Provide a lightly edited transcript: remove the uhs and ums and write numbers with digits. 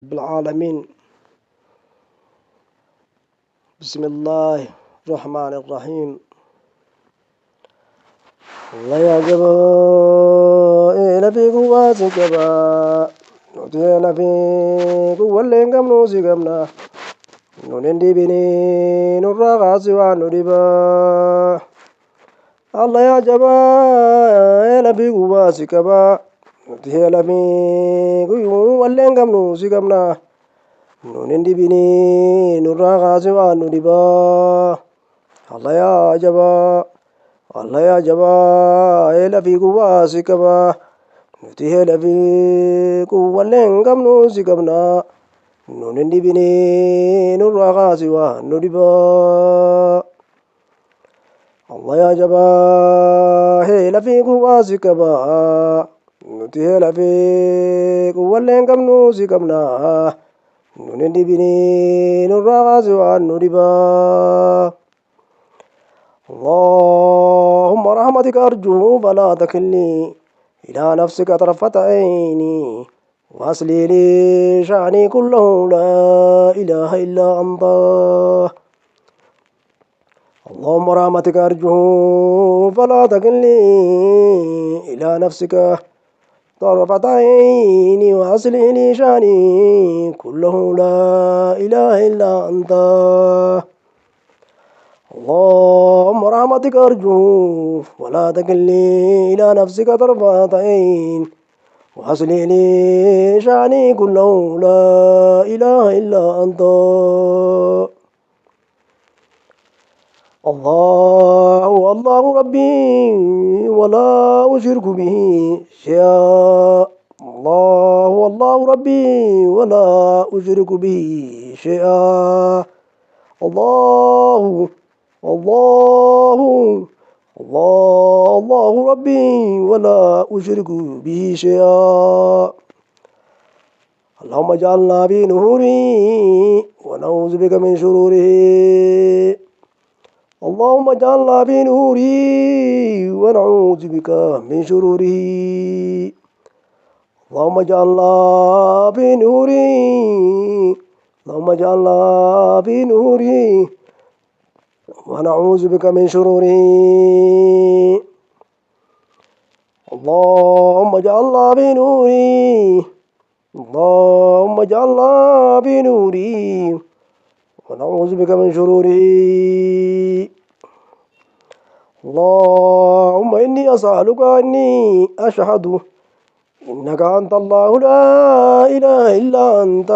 رب العالمين. بسم الله الرحمن الرحيم. الله يا جبا إلى في قوات جبا نتينا في قوة لينكم نوسي قمنا نندي بني نرى غاسي ونريبا الله يا جبا إلى في قوات جبا نتينا في قوة لينكم نوسي قمنا نندي بني نرى غاسي ونريبا الله يا جبا الله يا جبا إلى في قوة سكبا نتيه في قوة لنقم نوسكبنا نندي بني نرى غاسي ونريبا الله يا جبا إلى في قوة سكبا نتيه في قوة لنقم نوسكبنا نندي بني نرى غاسي ونريبا اللهم رحمتك أرجو فلا تكلني إلى نفسك طرفة عيني وأصلي لي شأني كله لا إله إلا أنت اللهم رحمتك أرجو فلا تكلني إلى نفسك طرفة عيني وأصلي لي شأني كله لا إله إلا أنت اللهم رحمتك أرجو ولا تكلني إلى نفسك طرفة عين وأصلح لي شأني كله لا إله إلا أنت الله الله ربي ولا أشرك به شيئا الله الله ربي ولا أشرك به شيئا الله الله الله الله ربي ولا أشرك به شيئا اللهم اجعلنا بنوره ونعوذ بك من شروره اللهم اجعلنا بنوره ونعوذ بك من شروره اللهم اجعلنا بنوره اللهم اجعلنا بنوره ونعوذ بك من شروره اللهم اجعلنا بنوري اللهم اجعلنا بنوري ونعوذ بك من شروره اللهم إني أسألك أني أشهد إنك أنت الله لا إله إلا أنت